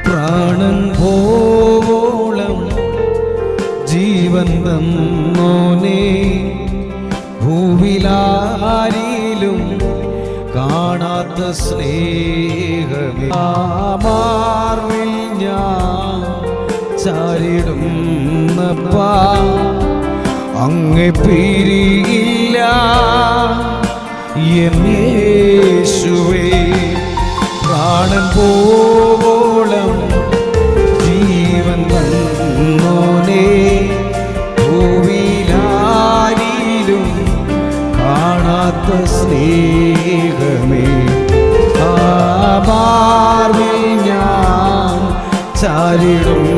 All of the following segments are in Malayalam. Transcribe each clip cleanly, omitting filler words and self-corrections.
പ്രാണൻ പോവോളം ജീവൻ തന്നോനെ, ഭൂവിലാരിലും കാണാത്ത സ്നേഹമേ. മാറിൽ ഞാൻ ചാരിടുന്നപ്പാ, അങ്ങെ പിരിയില്ല എൻ യേശുവേ. പ്രാണൻ പോവോളം ജീവൻ തന്നോനെ, ഭൂവിലാരിലും കാണാത്ത സ്നേഹമേ. മാറിൽ ഞാൻ ചാരിടുന്നപ്പാ,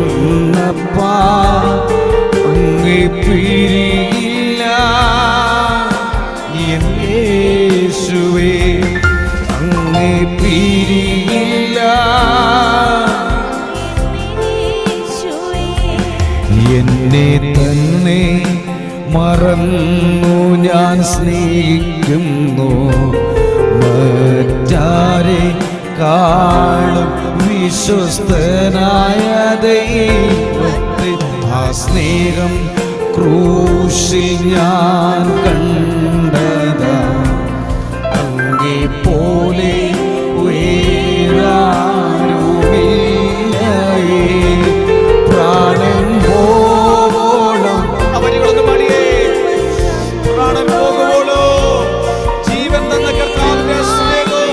അങ്ങെ പിരിയില്ല എൻ യേശുവേ. അങ്ങെ പിരിയില്ല എന്നെ തന്നെ മറന്നു ഞാൻ സ്നേഹിക്കുന്നു, മറ്റാരെ കാണും വിശ്വസ്തനായ ദൈവത്തെ. ആ സ്നേഹം ക്രൂശിൽ ഞാൻ കണ്ടതാ, അങ്ങേ പോലെ വേറാരുമില്ലയേ. പ്രാണൻ പോവോളം, അവരികളൊക്കെ പാടിയേ, പ്രാണൻ പോവോളോ ജീവൻ തന്ന കർത്താവിന്റെ സ്നേഹം.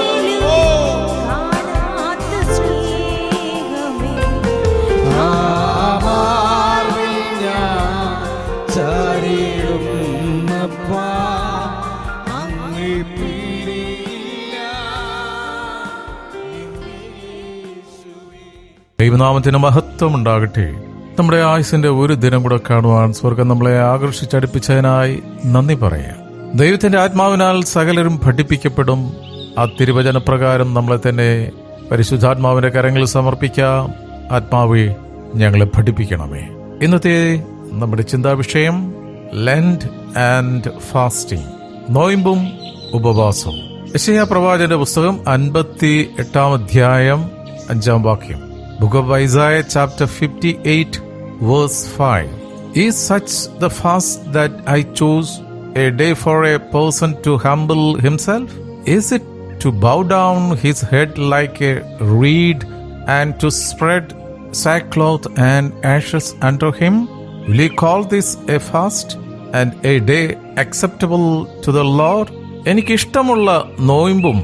മാറിൽ ഞാൻ ചാരിടുന്നപ്പാ, അങ്ങേ പിരിയില്ല. ദൈവനാമത്തിന് മഹത്വം ഉണ്ടാകട്ടെ. നമ്മുടെ ആയുസിന്റെ ഒരു ദിനം കൂടെ കാണുവാൻ സ്വർഗം നമ്മളെ ആകർഷിച്ചടുപ്പിച്ചതിനായി നന്ദി പറയാം. ദൈവത്തിന്റെ ആത്മാവിനാൽ സകലരും പഠിപ്പിക്കപ്പെടും. ആ തിരുവചനപ്രകാരം നമ്മളെ തന്നെ പരിശുദ്ധാത്മാവിന്റെ കരങ്ങളിൽ സമർപ്പിക്കാം. ആത്മാവേ, ഞങ്ങളെ പഠിപ്പിക്കണമേ. ഇന്നത്തെ നമ്മുടെ ചിന്താവിഷയം ലെൻഡ് ആൻഡ് ഫാസ്റ്റിംഗ്, നോയമ്പും ഉപവാസവും. യെശയ്യാ പ്രവാചകന്റെ പുസ്തകം 58 അധ്യായം 5 വാക്യം. Book of Isaiah chapter 58 verse 5. Is such the fast that I chose, a day for a person to humble himself? Is it to bow down his head like a reed and to spread sackcloth and ashes unto him? Will he call this a fast and a day acceptable to the Lord? എനിക്കിഷ്ടമുള്ള നോയമ്പും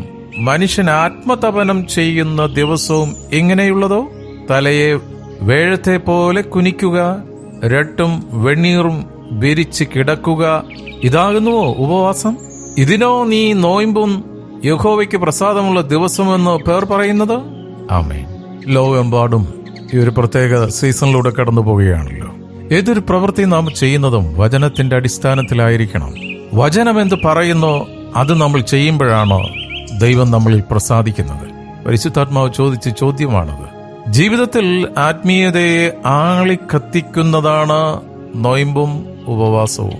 മനുഷ്യൻ ആത്മതപനം ചെയ്യുന്ന ദിവസവും എങ്ങനെയുള്ളതോ, തലയെ വേഴത്തെ പോലെ കുനിക്കുക, രട്ടും വെണ്ണീറും വിരിച്ച് കിടക്കുക, ഇതാകുന്നുവോ ഉപവാസം? ഇതിനോ നീ നോയമ്പും യഹോവയ്ക്ക് പ്രസാദമുള്ള ദിവസമെന്ന് പേർ പറയുന്നത്? ആമേൻ. ലോകമെമ്പാടും ഈ ഒരു പ്രത്യേക സീസണിലൂടെ കടന്നു പോവുകയാണല്ലോ. ഏതൊരു പ്രവൃത്തി നാം ചെയ്യുന്നതും വചനത്തിന്റെ അടിസ്ഥാനത്തിലായിരിക്കണം. വചനം എന്ത് പറയുന്നോ അത് നമ്മൾ ചെയ്യുമ്പോഴാണ് ദൈവം നമ്മളിൽ പ്രസാദിക്കുന്നത്. പരിശുദ്ധാത്മാവ് ചോദിച്ച ചോദ്യമാണത്. ജീവിതത്തിൽ ആത്മീയതയെ ആളിക്കത്തിക്കുന്നതാണ് നോയമ്പും ഉപവാസവും.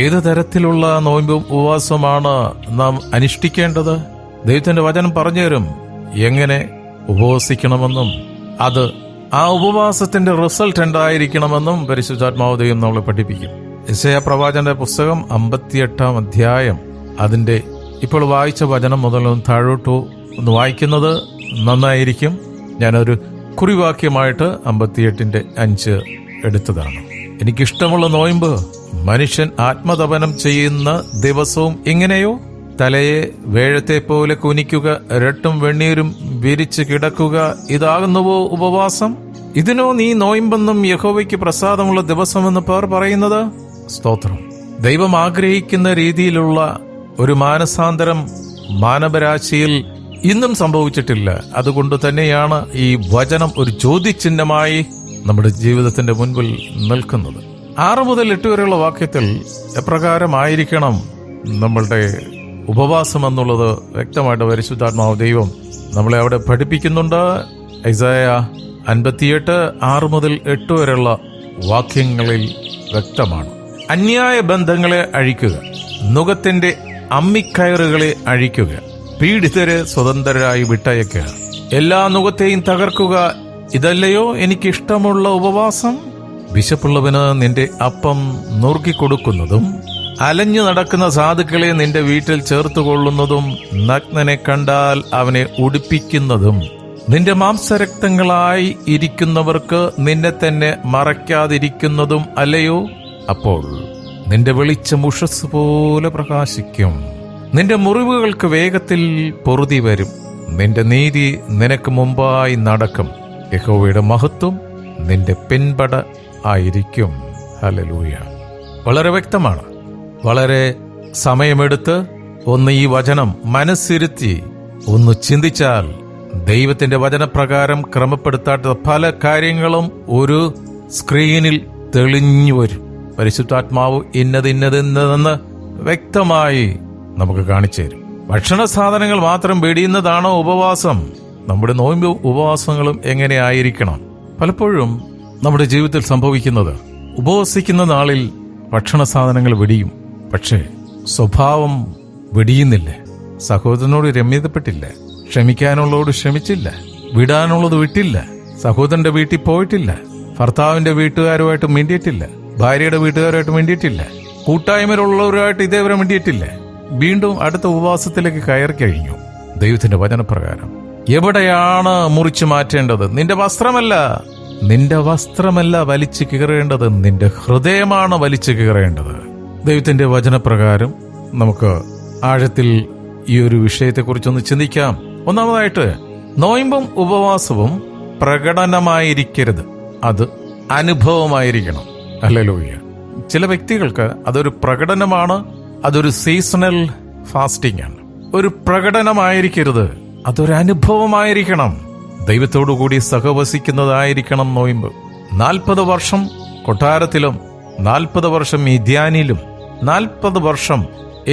ഏത് തരത്തിലുള്ള നോയമ്പും ഉപവാസമാണ് നാം അനുഷ്ഠിക്കേണ്ടത്? ദൈവത്തിന്റെ വചനം പറഞ്ഞുതരും എങ്ങനെ ഉപവസിക്കണമെന്നും അത് ആ ഉപവാസത്തിന്റെ റിസൾട്ട് എന്തായിരിക്കണമെന്നും പരിശുദ്ധാത്മാവ് ദൈവം നമ്മളെ പഠിപ്പിക്കും. യെശയ്യാ പ്രവാചകന്റെ പുസ്തകം 58 അധ്യായം അതിന്റെ ഇപ്പോൾ വായിച്ച വചനം മുതൽ താഴോട്ടു ഒന്ന് വായിക്കുന്നത് നന്നായിരിക്കും. ഞാനൊരു കുറിവാക്യമായിട്ട് 58:5 എടുത്തതാണ്. എനിക്കിഷ്ടമുള്ള നോയമ്പ് മനുഷ്യൻ ആത്മതപനം ചെയ്യുന്ന ദിവസവും എങ്ങനെയോ, തലയെ വേഴത്തെ പോലെ കുനിക്കുക, രട്ടും വെണ്ണീരും വിരിച്ച് കിടക്കുക, ഇതാകുന്നുവോ ഉപവാസം? ഇതിനോ നീ നോയമ്പെന്നും യഹോവയ്ക്ക് പ്രസാദമുള്ള ദിവസമെന്ന് പേർ പറയുന്നത്? സ്തോത്രം. ദൈവം ആഗ്രഹിക്കുന്ന രീതിയിലുള്ള ഒരു മാനസാന്തരം മാനവരാശിയിൽ ഇന്നും സംഭവിച്ചിട്ടില്ല. അതുകൊണ്ട് തന്നെയാണ് ഈ വചനം ഒരു ചോദ്യചിഹ്നമായി നമ്മുടെ ജീവിതത്തിന്റെ മുൻപിൽ നിൽക്കുന്നത്. 6 മുതൽ 8 വരെയുള്ള വാക്യത്തിൽ എപ്രകാരമായിരിക്കണം നമ്മളുടെ ഉപവാസം എന്നുള്ളത് വ്യക്തമായിട്ട് പരിശുദ്ധാത്മാവ് ദൈവം നമ്മളെ അവിടെ പഠിപ്പിക്കുന്നുണ്ട്. ഐസായ 58 6 മുതൽ 8 വരെയുള്ള വാക്യങ്ങളിൽ വ്യക്തമാണ്. അന്യായ ബന്ധങ്ങളെ അഴിക്കുക, നുകത്തിന്റെ അമ്മിക്കയറുകളെ അഴിക്കുക, പീഡിതരെ സ്വതന്ത്രരായി വിട്ടയക്കുക, എല്ലാ നുകത്തെയും തകർക്കുക, ഇതല്ലയോ എനിക്കിഷ്ടമുള്ള ഉപവാസം? വിശപ്പുള്ളവന് നിന്റെ അപ്പം നുറുക്കിക്കൊടുക്കുന്നതും അലഞ്ഞു നടക്കുന്ന സാധുക്കളെ നിന്റെ വീട്ടിൽ ചേർത്തുകൊള്ളുന്നതും നഗ്നനെ കണ്ടാൽ അവനെ ഉടുപ്പിക്കുന്നതും നിന്റെ മാംസരക്തങ്ങളായി ഇരിക്കുന്നവർക്ക് നിന്നെ തന്നെ മറയ്ക്കാതിരിക്കുന്നതും അല്ലയോ? അപ്പോൾ നിന്റെ വെളിച്ചം ഉഷസ് പോലെ പ്രകാശിക്കും, നിന്റെ മുറിവുകൾക്ക് വേഗത്തിൽ പൊറുതി വരും, നിന്റെ നീതി നിനക്ക് മുമ്പായി നടക്കും, യഹോവയുടെ മഹത്വം നിന്റെ പിൻപട ആയിരിക്കും. ഹല്ലേലൂയ. വളരെ വ്യക്തമാണ്. വളരെ സമയമെടുത്ത് ഒന്ന് ഈ വചനം മനസ്സിരുത്തി ഒന്ന് ചിന്തിച്ചാൽ ദൈവത്തിന്റെ വചനപ്രകാരം ക്രമപ്പെടുത്താത്ത പല കാര്യങ്ങളും ഒരു സ്ക്രീനിൽ തെളിഞ്ഞു വരും. പരിശുദ്ധാത്മാവ് ഇന്നതെന്ന് വ്യക്തമായി നമുക്ക് കാണിച്ചു തരും. ഭക്ഷണ സാധനങ്ങൾ മാത്രം വെടിയുന്നതാണോ ഉപവാസം? നമ്മുടെ നോയമ്പ് ഉപവാസങ്ങളും എങ്ങനെ ആയിരിക്കണം? പലപ്പോഴും നമ്മുടെ ജീവിതത്തിൽ സംഭവിക്കുന്നത്, ഉപവസിക്കുന്ന നാളിൽ ഭക്ഷണ സാധനങ്ങൾ വെടിയും, പക്ഷേ സ്വഭാവം വെടിയുന്നില്ല. സഹോദരനോട് രമ്യതപ്പെട്ടില്ല, ക്ഷമിക്കാനുള്ളതോട് ക്ഷമിച്ചില്ല, വിടാനുള്ളത് വിട്ടില്ല, സഹോദരന്റെ വീട്ടിൽ പോയിട്ടില്ല, ഭർത്താവിന്റെ വീട്ടുകാരുമായിട്ട് മിണ്ടിയിട്ടില്ല, ഭാര്യയുടെ വീട്ടുകാരുമായിട്ട് മിണ്ടിയിട്ടില്ല, കൂട്ടായ്മയിലുള്ളവരുമായിട്ട് ഇതേവരെ മിണ്ടിയിട്ടില്ല. വീണ്ടും അടുത്ത ഉപവാസത്തിലേക്ക് കയറി കഴിഞ്ഞു. ദൈവത്തിന്റെ വചനപ്രകാരം എവിടെയാണ് മുറിച്ചു മാറ്റേണ്ടത്? നിന്റെ വസ്ത്രമല്ല വലിച്ചു കീറേണ്ടത്, നിന്റെ ഹൃദയമാണ് വലിച്ചു കീറേണ്ടത്. ദൈവത്തിന്റെ വചനപ്രകാരം നമുക്ക് ആഴത്തിൽ ഈ ഒരു വിഷയത്തെക്കുറിച്ചൊന്ന് ചിന്തിക്കാം. ഒന്നാമതായിട്ട്, നോയമ്പും ഉപവാസവും പ്രകടനമായിരിക്കരുത്, അത് അനുഭവമായിരിക്കണം. ഹല്ലേലൂയ. ചില വ്യക്തികൾക്ക് അതൊരു പ്രകടനമാണ്, അതൊരു സീസണൽ ഫാസ്റ്റിംഗ് ആണ്. ഒരു പ്രകടനമായിരിക്കരുത്, അതൊരു അനുഭവമായിരിക്കണം. ദൈവത്തോടുകൂടി സഹവസിക്കുന്നതായിരിക്കണം നോയമ്പ്. 40 വർഷം കൊട്ടാരത്തിലും 40 വർഷം മിദ്യാനിലും 40 വർഷം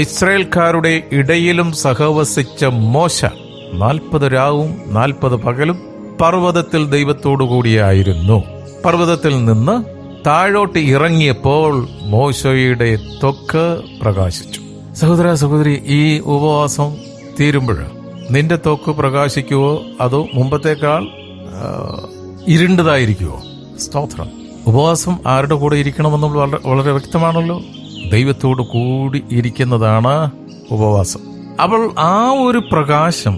ഇസ്രായേൽക്കാരുടെ ഇടയിലും സഹവസിച്ച മോശ 40 രാവും 40 പകലും പർവ്വതത്തിൽ ദൈവത്തോടുകൂടിയായിരുന്നു. പർവ്വതത്തിൽ നിന്ന് താഴോട്ട് ഇറങ്ങിയപ്പോൾ മോശയുടെ ത്വക്ക് പ്രകാശിച്ചു. സഹോദര സഹോദരി, ഈ ഉപവാസം തീരുമ്പോൾ നിന്റെ ത്വക്ക് പ്രകാശിക്കുവോ അതോ മുമ്പത്തേക്കാൾ ഇരുണ്ടതായിരിക്കുവോ? സ്തോത്രം. ഉപവാസം ആരുടെ കൂടെ ഇരിക്കണമെന്ന് വളരെ വ്യക്തമാണല്ലോ. ദൈവത്തോട് കൂടി ഇരിക്കുന്നതാണ് ഉപവാസം. അപ്പോൾ ആ ഒരു പ്രകാശം,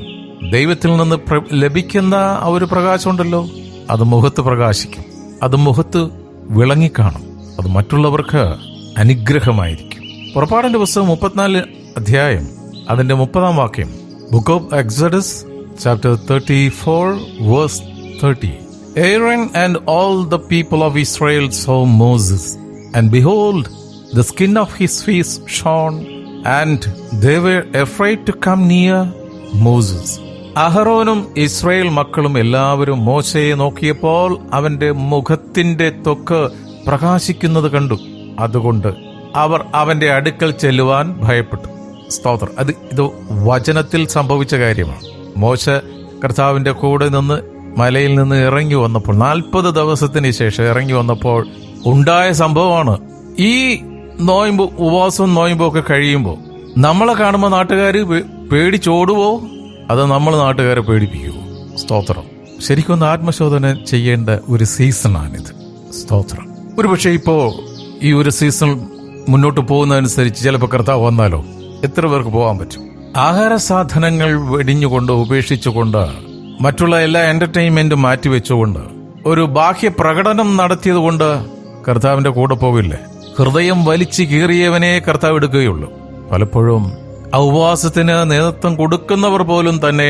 ദൈവത്തിൽ നിന്ന് ലഭിക്കുന്ന ആ ഒരു പ്രകാശം ഉണ്ടല്ലോ, അത് മുഖത്ത് പ്രകാശിക്കും, അത് മുഖത്ത് വിളങ്ങിക്കാണും, അത് മറ്റുള്ളവർക്ക് അനുഗ്രഹമായിരിക്കും. പുറപ്പാടിന്റെ പുസ്തകം 34 അധ്യായം അതിന്റെ 30-ാം വാക്യം, Book of Exodus, chapter 34, verse 30. Aaron and all the people of Israel saw Moses, and behold, the skin of his face shone, and they were afraid to come near Moses. അഹറോനും ഇസ്രായേൽ മക്കളും എല്ലാവരും മോശയെ നോക്കിയപ്പോൾ അവന്റെ മുഖത്തിന്റെ ത്വക്ക് പ്രകാശിക്കുന്നത് കണ്ടു. അതുകൊണ്ട് അവർ അവന്റെ അടുക്കൽ ചെല്ലുവാൻ ഭയപ്പെട്ടു. സ്തോത്രം. ഇത് വചനത്തിൽ സംഭവിച്ച കാര്യമാണ്. മോശ കർത്താവിന്റെ കൂടെ നിന്ന് മലയിൽ നിന്ന് ഇറങ്ങി വന്നപ്പോൾ, 40 ദിവസത്തിന് ശേഷം ഇറങ്ങി വന്നപ്പോൾ ഉണ്ടായ സംഭവമാണ്. ഈ നോയമ്പ്, ഉപവാസവും നോയമ്പും ഒക്കെ കഴിയുമ്പോൾ നമ്മളെ കാണുമ്പോൾ നാട്ടുകാർ പേടിച്ചോടുവോ, അത് നമ്മൾ നാട്ടുകാരെ പേടിപ്പിക്കുവോ? സ്തോത്രം. ശരിക്കും ആത്മശോധന ചെയ്യേണ്ട ഒരു സീസണാണിത്. സ്തോത്രം. ഒരുപക്ഷെ ഇപ്പോ ഈ ഒരു സീസൺ മുന്നോട്ട് പോകുന്നതനുസരിച്ച് ചിലപ്പോൾ കർത്താവ് വന്നാലോ എത്ര പേർക്ക് പോകാൻ പറ്റും? ആഹാര സാധനങ്ങൾ വെടിഞ്ഞുകൊണ്ട്, ഉപേക്ഷിച്ചുകൊണ്ട്, മറ്റുള്ള എല്ലാ എന്റർടൈൻമെന്റും മാറ്റിവെച്ചുകൊണ്ട്, ഒരു ബാഹ്യ പ്രകടനം നടത്തിയതുകൊണ്ട് കർത്താവിന്റെ കൂടെ പോവില്ലേ? ഹൃദയം വലിച്ചു കീറിയവനെ കർത്താവ് എടുക്കുകയുള്ളൂ. പലപ്പോഴും ആ ഉപവാസത്തിന് നേതൃത്വം കൊടുക്കുന്നവർ പോലും തന്നെ,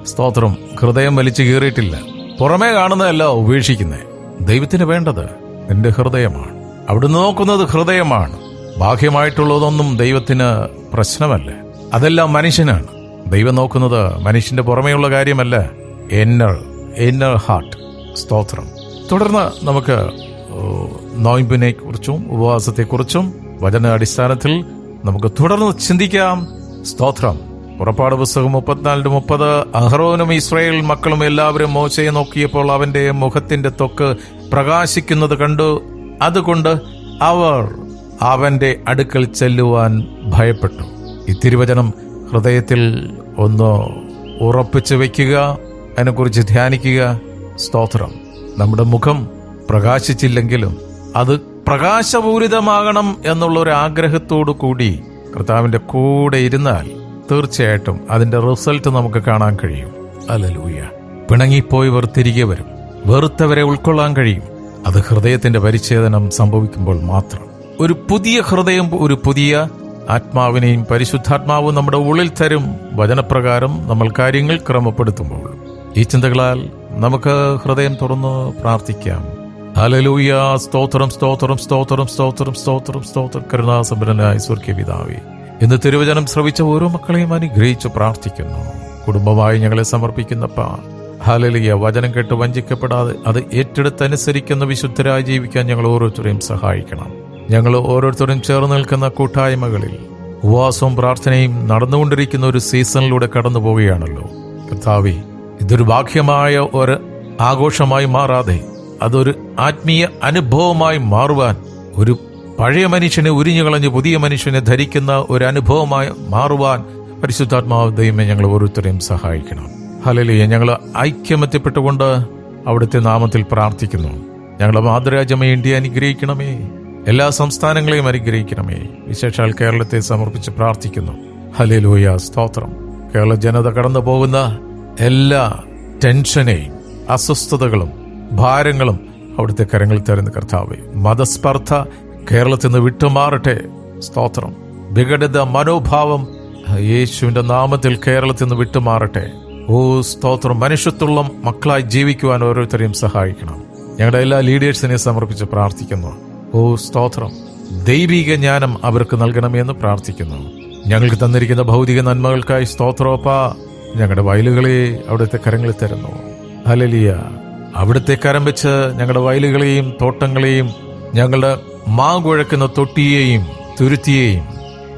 സ്തോത്രം, ഹൃദയം വലിച്ചു കീറിയിട്ടില്ല. പുറമേ കാണുന്നതല്ല ഉപേക്ഷിക്കുന്നത്. ദൈവത്തിന് വേണ്ടത് നിന്റെ ഹൃദയമാണ്. അവിടുന്ന് നോക്കുന്നത് ഹൃദയമാണ്. ബാഹ്യമായിട്ടുള്ളതൊന്നും ദൈവത്തിന് പ്രശ്നമല്ല. അതെല്ലാം മനുഷ്യനാണ്. ദൈവം നോക്കുന്നത് മനുഷ്യന്റെ പുറമേയുള്ള കാര്യമല്ല, ഇന്നർ ഹാർട്ട്. സ്തോത്രം. തുടർന്ന് നമുക്ക് നോയമ്പിനെ കുറിച്ചും ഉപവാസത്തെക്കുറിച്ചും വചന അടിസ്ഥാനത്തിൽ നമുക്ക് തുടർന്ന് ചിന്തിക്കാം. സ്തോത്രം. പുറപ്പാട് പുസ്തകം 34:30, അഹ്റോനും ഇസ്രായേൽ മക്കളും എല്ലാവരും മോശയെ നോക്കിയപ്പോൾ അവന്റെ മുഖത്തിന്റെ ത്വക്ക് പ്രകാശിക്കുന്നത് കണ്ടു. അതുകൊണ്ട് അവർ അവന്റെ അടുക്കൽ ചെല്ലുവാൻ ഭയപ്പെട്ടു. ഈ തിരുവചനം ഹൃദയത്തിൽ ഒന്ന് ഉറപ്പിച്ചു വെക്കുക, അതിനെക്കുറിച്ച് ധ്യാനിക്കുക. സ്തോത്രം. നമ്മുടെ മുഖം പ്രകാശിച്ചില്ലെങ്കിലും അത് പ്രകാശപൂരിതമാകണം എന്നുള്ള ഒരു ആഗ്രഹത്തോടു കൂടി കർത്താവിന്റെ കൂടെ ഇരുന്നാൽ തീർച്ചയായിട്ടും അതിന്റെ റിസൾട്ട് നമുക്ക് കാണാൻ കഴിയും. ഹല്ലേലൂയ. പിണങ്ങിപ്പോയവർ തിരികെ വരും. വെറുത്തവരെ ഉൾക്കൊള്ളാൻ കഴിയും. അത് ഹൃദയത്തിന്റെ പരിച്ഛേദനം സംഭവിക്കുമ്പോൾ മാത്രം. ഒരു പുതിയ ഹൃദയം, ഒരു പുതിയ ആത്മാവിനെയും പരിശുദ്ധാത്മാവും നമ്മുടെ ഉള്ളിൽ തരും. വചനപ്രകാരം നമ്മൾ കാര്യങ്ങൾ ക്രമപ്പെടുത്തുമ്പോൾ ഈ ചിന്തകളാൽ നമുക്ക് ഹൃദയം തുറന്ന് പ്രാർത്ഥിക്കാം. ഹല്ലേലൂയ. സ്തോത്രം, സ്തോത്രം, സ്തോത്രം, സ്തോത്രം, സ്തോത്രം, സ്തോത്രം. കരുണാസമ്പന്നനായ സ്വർഗ്ഗീയ പിതാവേ, ഇന്ന് തിരുവചനം ശ്രവിച്ച ഓരോ മക്കളെയും അനുഗ്രഹിച്ച് പ്രാർത്ഥിക്കുന്നു. കുടുംബമായി ഞങ്ങളെ സമർപ്പിക്കുന്നപ്പ ഹല്ലേലൂയ. വചനം കേട്ട് വഞ്ചിക്കപ്പെടാതെ അത് ഏറ്റെടുത്തനുസരിക്കുന്ന വിശുദ്ധരായി ജീവിക്കാൻ ഞങ്ങൾ ഓരോരുത്തരെയും സഹായിക്കണം. ഞങ്ങൾ ഓരോരുത്തരും ചേർന്ന് നിൽക്കുന്ന കൂട്ടായ്മകളിൽ ഉപവാസവും പ്രാർത്ഥനയും നടന്നുകൊണ്ടിരിക്കുന്ന ഒരു സീസണിലൂടെ കടന്നു പോവുകയാണല്ലോ കർത്താവേ. ഇതൊരു ബാഹ്യമായ ഒരു ആഘോഷമായി മാറാതെ അതൊരു ആത്മീയ അനുഭവമായി മാറുവാൻ, ഒരു പഴയ മനുഷ്യനെ ഉരിഞ്ഞുകളഞ്ഞ് പുതിയ മനുഷ്യനെ ധരിക്കുന്ന ഒരു അനുഭവമായി മാറുവാൻ പരിശുദ്ധാത്മാവ് ദൈവമേ ഞങ്ങൾ ഓരോരുത്തരെയും സഹായിക്കണം. ഹല്ലേലൂയ. ഞങ്ങൾ ഐക്യമത്യപ്പെട്ടുകൊണ്ട് അവിടുത്തെ നാമത്തിൽ പ്രാർത്ഥിക്കുന്നു. ഞങ്ങളുടെ മാതൃരാജ്യമേ ഇന്ത്യ അനുഗ്രഹിക്കണമേ. എല്ലാ സംസ്ഥാനങ്ങളെയും അനുഗ്രഹിക്കണമേ. വിശേഷാൽ കേരളത്തെ സമർപ്പിച്ച് പ്രാർത്ഥിക്കുന്നു. ഹല്ലേലൂയ. സ്തോത്രം. കേരള ജനത കടന്നു പോകുന്ന എല്ലാ ടെൻഷനെയും അസ്വസ്ഥതകളും ഭാരങ്ങളും അവിടുത്തെ കരങ്ങളിൽ തരുന്ന കർത്താവേ, മതസ്പർദ്ധ കേരളത്തിൽ നിന്ന് വിട്ടുമാറട്ടെ. സ്തോത്രം. വിഘടിത മനോഭാവം യേശുവിന്റെ നാമത്തിൽ കേരളത്തിൽ നിന്ന് വിട്ടുമാറട്ടെ. ഓ സ്തോത്രം. മനുഷ്യത്വമുള്ള മക്കളായി ജീവിക്കുവാൻ ഓരോരുത്തരെയും സഹായിക്കണം. ഞങ്ങളുടെ എല്ലാ ലീഡേഴ്സിനെ സമർപ്പിച്ച് പ്രാർത്ഥിക്കുന്നു. ഓ സ്തോത്രം. ദൈവിക ജ്ഞാനം അവർക്ക് നൽകണമെന്ന് പ്രാർത്ഥിക്കുന്നു. ഞങ്ങൾക്ക് തന്നിരിക്കുന്ന ഭൗതിക നന്മകൾക്കായി സ്തോത്രോപ്പാ. ഞങ്ങളുടെ വയലുകളെ അവിടുത്തെ കരങ്ങളിൽ തരുന്നു. ഹല്ലേലൂയ. അവിടുത്തെ കരം വെച്ച് ഞങ്ങളുടെ വയലുകളെയും തോട്ടങ്ങളെയും ഞങ്ങളുടെ മാകുഴക്കുന്ന തൊട്ടിയെയും തുരുത്തിയെയും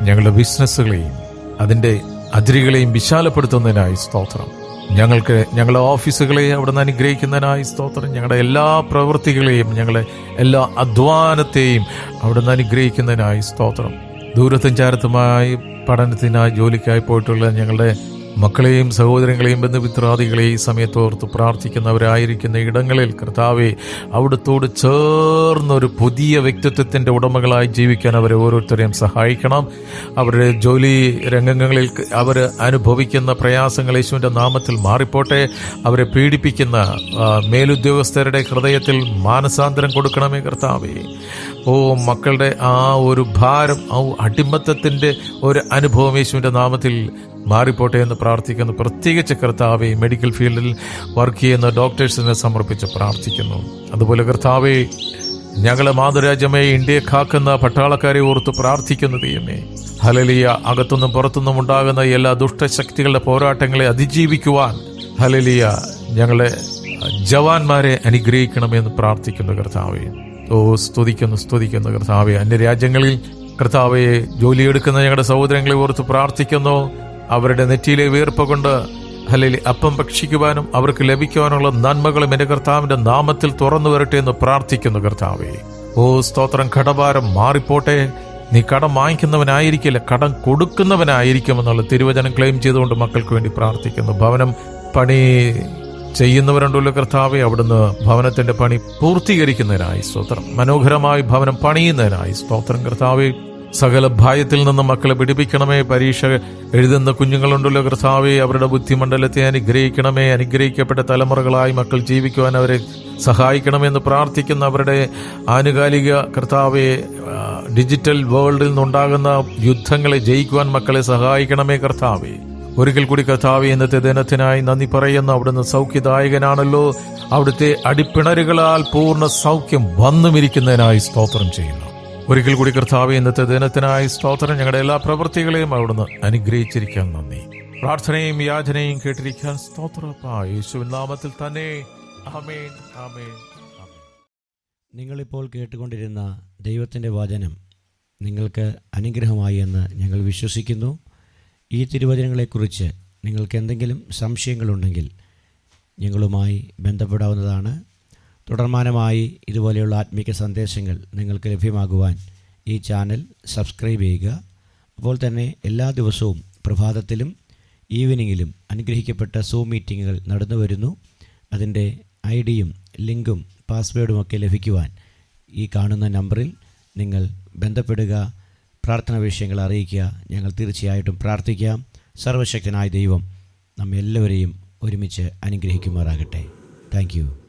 ഞങ്ങളുടെ ബിസിനസ്സുകളെയും അതിന്റെ അതിരുകളെയും വിശാലപ്പെടുത്തുന്നതിനായി സ്തോത്രം. ഞങ്ങൾക്ക് ഞങ്ങളുടെ ഓഫീസുകളെ അവിടെ നിന്ന് അനുഗ്രഹിക്കുന്നതിനായി സ്തോത്രം. ഞങ്ങളുടെ എല്ലാ പ്രവൃത്തികളെയും ഞങ്ങളുടെ എല്ലാ അധ്വാനത്തെയും അവിടെ നിന്ന് അനുഗ്രഹിക്കുന്നതിനായി സ്തോത്രം. ദൂരത്തും ചാരത്തുമായി പഠനത്തിനായി ജോലിക്കായി പോയിട്ടുള്ള ഞങ്ങളുടെ മക്കളെയും സഹോദരങ്ങളെയും ബന്ധുമിത്രാദികളെയും സമയത്തോർത്ത് പ്രാർത്ഥിക്കുന്നവരായിരിക്കുന്ന ഇടങ്ങളിൽ കർത്താവെ അവിടുത്തോട് ചേർന്നൊരു പുതിയ വ്യക്തിത്വത്തിന്റെ ഉടമകളായി ജീവിക്കാൻ അവരെ ഓരോരുത്തരെയും സഹായിക്കണം. അവരുടെ ജോലി രംഗങ്ങളിൽ അവർ അനുഭവിക്കുന്ന പ്രയാസങ്ങൾ യേശുവിന്റെ നാമത്തിൽ മാറിപ്പോട്ടെ. അവരെ പീഡിപ്പിക്കുന്ന മേലുദ്യോഗസ്ഥരുടെ ഹൃദയത്തിൽ മാനസാന്തരം കൊടുക്കണമേ കർത്താവേ. ഓ മക്കളുടെ ആ ഒരു ഭാരം, ആ അടിമത്തത്തിന്റെ ഒരു അനുഭവം യേശുവിന്റെ നാമത്തിൽ മാറിപ്പോട്ടെ എന്ന് പ്രാർത്ഥിക്കുന്നു. പ്രത്യേകിച്ച് കർത്താവെ മെഡിക്കൽ ഫീൽഡിൽ വർക്ക് ചെയ്യുന്ന ഡോക്ടേഴ്സിനെ സമർപ്പിച്ച് പ്രാർത്ഥിക്കുന്നു. അതുപോലെ കർത്താവെ ഞങ്ങളെ മാതൃരാജ്യമേ ഇന്ത്യയെ കാക്കുന്ന പട്ടാളക്കാരെ ഓർത്ത് പ്രാർത്ഥിക്കുന്നു. ദൈവമേ ഹല്ലേലൂയ. അകത്തുനിന്നും പുറത്തുനിന്നും ഉണ്ടാകുന്ന എല്ലാ ദുഷ്ടശക്തികളുടെ പോരാട്ടങ്ങളെ അതിജീവിക്കുവാൻ ഹല്ലേലൂയ ഞങ്ങളെ ജവാന്മാരെ അനുഗ്രഹിക്കണമെന്ന് പ്രാർത്ഥിക്കുന്നു കർത്താവെ. ഓ സ്തുതിക്കുന്നു കർത്താവെ. അന്യരാജ്യങ്ങളിൽ കർത്താവെ ജോലിയെടുക്കുന്ന ഞങ്ങളുടെ സഹോദരങ്ങളെ ഓർത്ത് പ്രാർത്ഥിക്കുന്നു. അവരുടെ നെറ്റിയിലെ വീർപ്പ് കൊണ്ട് ഹല്ലേലൂയ അപ്പം ഭക്ഷിക്കുവാനും അവർക്ക് ലഭിക്കുവാനുള്ള നന്മകളും എന്റെ കർത്താവിന്റെ നാമത്തിൽ തുറന്നു വരട്ടെ എന്ന് പ്രാർത്ഥിക്കുന്നു കർത്താവേ. ഓ സ്തോത്രം. കടഭാരം മാറിപ്പോട്ടെ. നീ കടം വാങ്ങിക്കുന്നവനായിരിക്കില്ല, കടം കൊടുക്കുന്നവനായിരിക്കുമെന്നുള്ള തിരുവചനം ക്ലെയിം ചെയ്തുകൊണ്ട് മക്കൾക്ക് വേണ്ടി പ്രാർത്ഥിക്കുന്നു. ഭവനം പണി ചെയ്യുന്നവരുണ്ടല്ലോ കർത്താവെ, അവിടുന്ന് ഭവനത്തിന്റെ പണി പൂർത്തീകരിക്കുന്നതിനായി സ്തോത്രം. മനോഹരമായി ഭവനം പണിയുന്നതിനായി സ്തോത്രം കർത്താവെ. സകല ഭയത്തിൽ നിന്ന് മക്കളെ പിടിപ്പിക്കണമേ. പരീക്ഷ എഴുതുന്ന കുഞ്ഞുങ്ങളുണ്ടല്ലോ കർത്താവെ, അവരുടെ ബുദ്ധിമണ്ഡലത്തെ അനുഗ്രഹിക്കണമേ. അനുഗ്രഹിക്കപ്പെട്ട തലമുറകളായി മക്കൾ ജീവിക്കുവാൻ അവരെ സഹായിക്കണമെന്ന് പ്രാർത്ഥിക്കുന്ന അവരുടെ ആനുകാലിക കർത്താവെ ഡിജിറ്റൽ വേൾഡിൽ നിന്നുണ്ടാകുന്ന യുദ്ധങ്ങളെ ജയിക്കുവാൻ മക്കളെ സഹായിക്കണമേ കർത്താവെ. ഒരിക്കൽ കൂടി കർത്താവെ ഇന്നത്തെ ദിനത്തിനായി നന്ദി പറയുന്നു. അവിടുന്ന് സൗഖ്യദായകനാണല്ലോ. അവിടുത്തെ അടിപ്പിണരുകളാൽ പൂർണ്ണ സൗഖ്യം വന്നുമിരിക്കുന്നതിനായി സ്തോത്രം ചെയ്യുന്നു. ഒരിക്കൽ കൂടി കർത്താവെ ഇന്നത്തെ ദിനത്തിനായി സ്തോത്രം. ഞങ്ങളുടെ എല്ലാ പ്രവൃത്തികളെയും അവിടുന്ന് അനുഗ്രഹിച്ചിരിക്കാൻ നന്ദി. പ്രാർത്ഥനയും യാചനയും കേട്ടിരിക്കാൻ സ്തോത്രപ്പാ. യേശുവിൻ നാമത്തിൽ തന്നെ ആമേൻ, ആമേൻ, ആമേൻ. നിങ്ങളിപ്പോൾ കേട്ടുകൊണ്ടിരുന്ന ദൈവത്തിൻ്റെ വചനം നിങ്ങൾക്ക് അനുഗ്രഹമായി എന്ന് ഞങ്ങൾ വിശ്വസിക്കുന്നു. ഈ തിരുവചനങ്ങളെക്കുറിച്ച് നിങ്ങൾക്ക് എന്തെങ്കിലും സംശയങ്ങളുണ്ടെങ്കിൽ ഞങ്ങളുമായി ബന്ധപ്പെടാവുന്നതാണ്. തുടർമാനമായി ഇതുപോലെയുള്ള ആത്മീക സന്ദേശങ്ങൾ നിങ്ങൾക്ക് ലഭ്യമാകുവാൻ ഈ ചാനൽ സബ്സ്ക്രൈബ് ചെയ്യുക. അപ്പോൾ തന്നെ എല്ലാ ദിവസവും പ്രഭാതത്തിലും ഈവനിങ്ങിലും അനുഗ്രഹിക്കപ്പെട്ട സൂം മീറ്റിങ്ങുകൾ നടന്നു വരുന്നു. അതിൻ്റെ ID-യും ലിങ്കും പാസ്വേഡുമൊക്കെ ലഭിക്കുവാൻ ഈ കാണുന്ന നമ്പറിൽ നിങ്ങൾ ബന്ധപ്പെടുക, പ്രാർത്ഥന വിഷയങ്ങൾ അറിയിക്കുക. ഞങ്ങൾ തീർച്ചയായിട്ടും പ്രാർത്ഥിക്കാം. സർവശക്തനായ ദൈവം നമ്മെല്ലാവരെയും ഒരുമിച്ച് അനുഗ്രഹിക്കുമാറാകട്ടെ. Thank you.